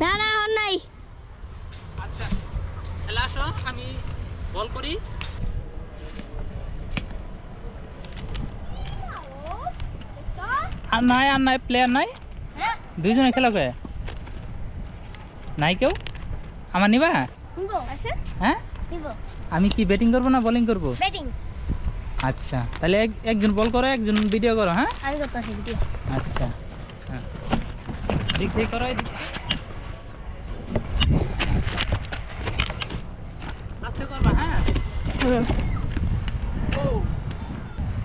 না না হন নাই। আচ্ছা তাহলে আসো আমি বল করি। আর নাই প্লেয়ার নাই, দুইজনে খেলা কে নাই কেউ। আমার নিবা? হ্যাঁ আমি কি ব্যাটিং করবো না বোলিং করবো? ব্যাটিং। আচ্ছা তাহলে একজন বল করো, একজন ভিডিও করো। হ্যাঁ আমি করতেছি ভিডিও। আচ্ছা হ্যাঁ দিক দিয়ে করো, এদিক দিয়ে। আস্তে করবা। হ্যাঁ ও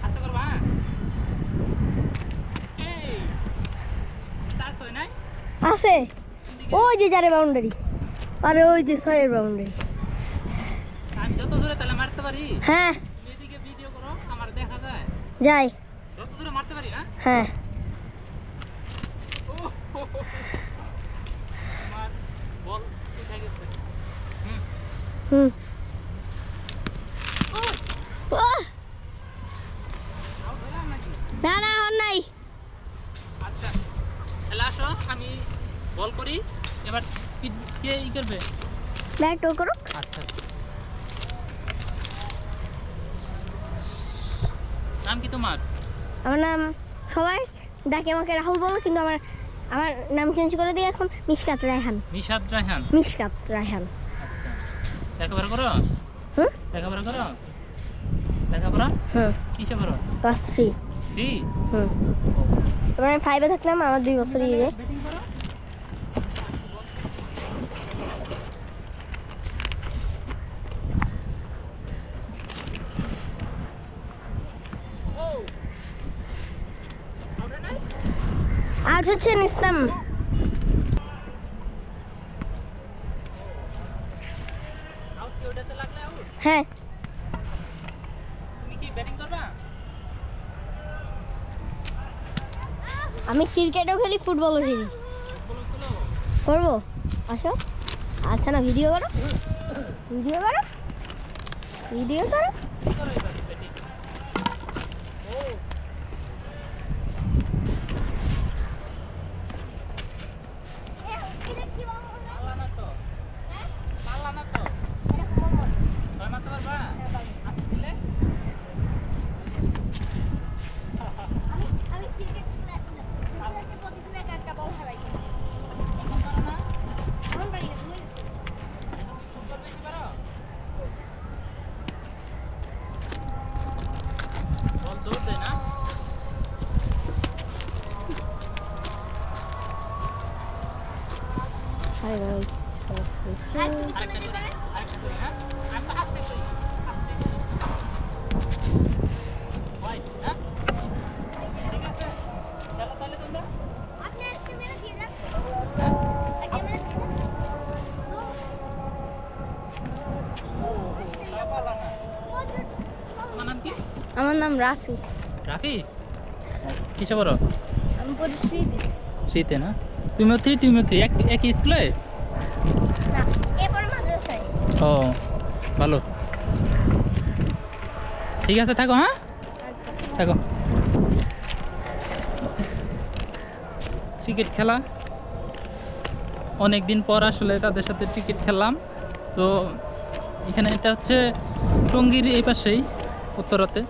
আস্তে করবা। হ্যাঁ এই চার ছয় নাই আছে ওই যে 4 বাউন্ডারি, আরে ওই যে 6 বাউন্ডারি। আমি যত দূরে তাহলে মারতে পারি। হ্যাঁ তুমি এদিকে ভিডিও করো, আমার দেখা যায় যাই। যত দূরে মারতে পারি। না হ্যাঁ আমার বল উঠে গেছে। হুম আউট হইলাম নাকি? না না হন নাই। আচ্ছা তাহলে আসো আমি বল করি। এবার কে ই করবে? ব্যাট ও করুক। আচ্ছা নাম কি তোমার? আমার নাম সবাই ডাকে আমাকে রাহুল বলো, কিন্তু আমার আমার নাম চেঞ্জ করে দিই এখন মিশকাত রায়হান। নিশাদ রায়হান। মিশকাত রায়হান। আচ্ছা লেখাপড়া করো? হুম লেখাপড়া করো? লেখাপড়া হুম কিসে করো? ক্লাস 3। হুম এবার আমি 5-এ থাকলাম, আমার 2 বছর ইয়ে। ব্যাটিং করো। ও আউট নাই। আউট হচ্ছেন ইসলাম। আউট কি ওটাতে লাগলে আউট? হ্যাঁ তুমি কি ব্যাটিং করবা? আমি ক্রিকেটও খেলি, ফুটবলও খেলি। বলো চলো। করবো আসো। আচ্ছা না ভিডিও করো, ভিডিও করো, ভিডিও করো। করো এবার ব্যাটিং। ও পারলা না তো, পারলা না তো। ছয় মারতে পারবা? আচ্ছা দিলে আমি ক্রিকেট স্কুলে আসছিলাম, স্কুলে প্রতিদিন একটা বল হারাই। এখন পারো না? এখন পারি না, ভুলে গেছি। এখন কি ফুটবল বেশি পারো? বল দৌড় দেয় না? আরেকটা করি, হ্যাঁ? আরেকটা আস্তে করি, আস্তে করি। White, হ্যাঁ? ঠিক আছে? চলো তাহলে তোমরা। আপনি একটা মেরে দিয়ে যান, হ্যাঁ? একটা মেরে দিয়ে যান। তাও পারলা না। তোমার নাম কি? আমার নাম রাফি। রাফি? কিসে পড়ো? আমি পড়ি শ্রীতে। শীতে না? তুমিও থ্রি একই স্কুলে? না এরপরে মাদ্রাসায়। ও ভালো, ঠিক আছে থাকো। হ্যাঁ থাকো। ক্রিকেট খেলা অনেক দিন পর আসলে তাদের সাথে ক্রিকেট খেললাম। তো এখানে এটা হচ্ছে টঙ্গীর এই পাশেই উত্তরাতে।